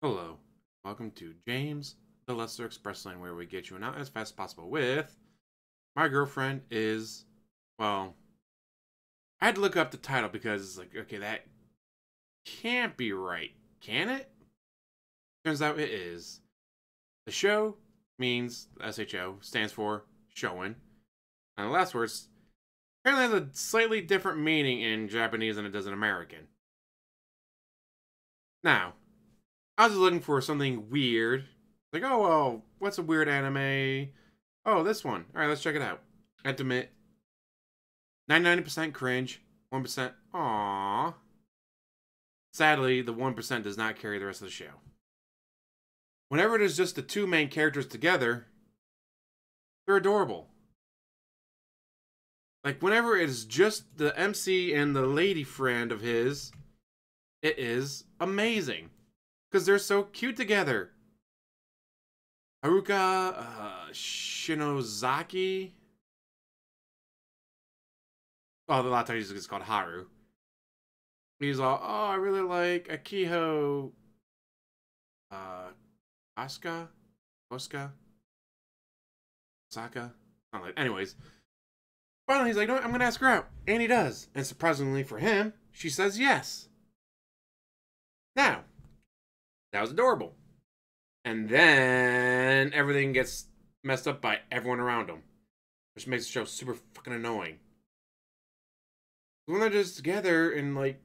Hello, welcome to James the Lesser Express Lane, where we get you out as fast as possible with My Girlfriend Is, well, I had to look up the title because it's like, okay, that can't be right, can it? Turns out it is. The show means, SHO, stands for showing, and the last words apparently has a slightly different meaning in Japanese than it does in American. Now, I was looking for something weird. Like, oh, well, what's a weird anime? Oh, this one. All right, let's check it out. Intimate. 99% cringe. 1% aww. Sadly, the 1% does not carry the rest of the show. Whenever it is just the two main characters together, they're adorable. Like, whenever it is just the MC and the lady friend of his, it is amazing. Because they're so cute together. Haruka Shinozaki. Oh, the Latin is called Haru. He's all, oh, I really like Akiho. Asuka? Osaka? Saka? Not like, anyways. Finally, he's like, no, I'm going to ask her out. And he does. And surprisingly for him, she says yes. Now, that was adorable. And then everything gets messed up by everyone around him, which makes the show super fucking annoying. When they're just together and like,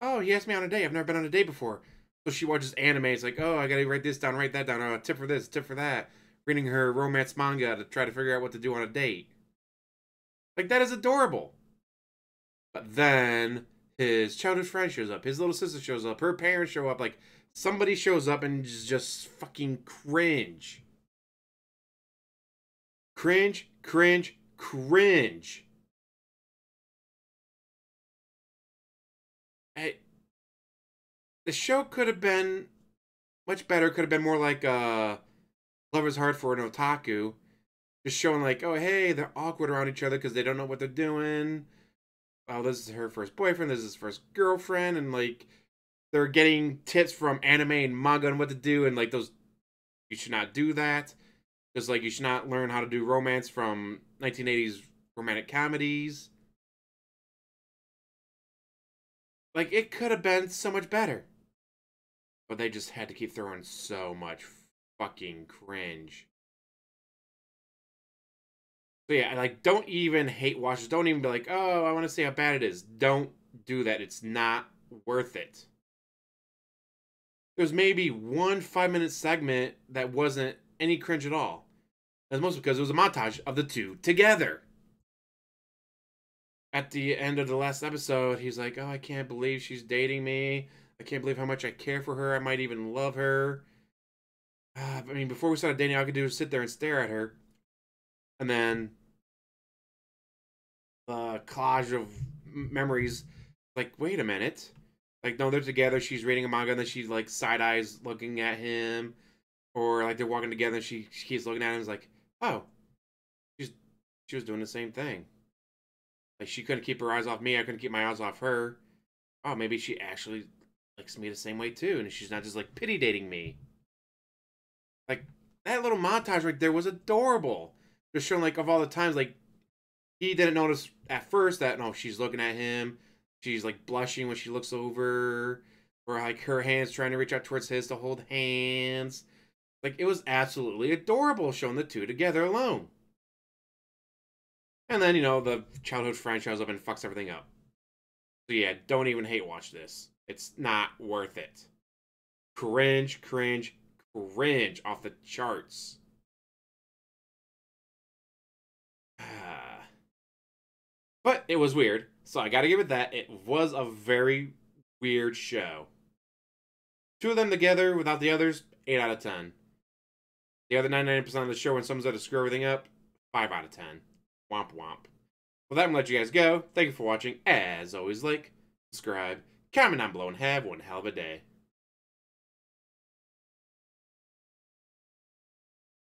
oh, he asked me on a date. I've never been on a date before. So she watches anime. It's like, oh, I gotta write this down, write that down. Oh, tip for this, tip for that. Reading her romance manga to try to figure out what to do on a date. Like, that is adorable. But then his childhood friend shows up. His little sister shows up. Her parents show up. Like, somebody shows up and just fucking cringe. Cringe, cringe, cringe. Hey, the show could have been much better. Could have been more like Love is Hard for an Otaku. Just showing like, oh, hey, they're awkward around each other because they don't know what they're doing. Oh, this is her first boyfriend. This is his first girlfriend. And like, they're getting tips from anime and manga on what to do. And like, those, you should not do that. Just like, you should not learn how to do romance from 1980s romantic comedies. Like, it could have been so much better. But they just had to keep throwing so much fucking cringe. So yeah, like, don't even hate watch it. Don't even be like, oh, I want to see how bad it is. Don't do that. It's not worth it. There's maybe one 5-minute segment that wasn't any cringe at all. That's mostly because it was a montage of the two together. At the end of the last episode, he's like, oh, I can't believe she's dating me. I can't believe how much I care for her. I might even love her. I mean, before we started dating, all I could do was sit there and stare at her. And then the collage of memories, like, wait a minute. Like, no, they're together. She's reading a manga, and then she, like, side eyes looking at him. Or, like, they're walking together, and she keeps looking at him. And is like, oh, she was doing the same thing. Like, she couldn't keep her eyes off me. I couldn't keep my eyes off her. Oh, maybe she actually likes me the same way, too. And she's not just, like, pity dating me. Like, that little montage right there was adorable. Just showing, like, of all the times, like, he didn't notice at first that, no, she's looking at him. She's, like, blushing when she looks over. Or, like, her hands trying to reach out towards his to hold hands. Like, it was absolutely adorable showing the two together alone. And then, you know, the childhood friend shows up and fucks everything up. So, yeah, don't even hate watch this. It's not worth it. Cringe, cringe, cringe off the charts. But it was weird, so I gotta give it that. It was a very weird show. Two of them together without the others, 8 out of 10. The other 99% of the show when someone's got to screw everything up, 5 out of 10. Womp womp. Well, that, I'm gonna let you guys go. Thank you for watching. As always, like, subscribe, comment down below, and have one hell of a day.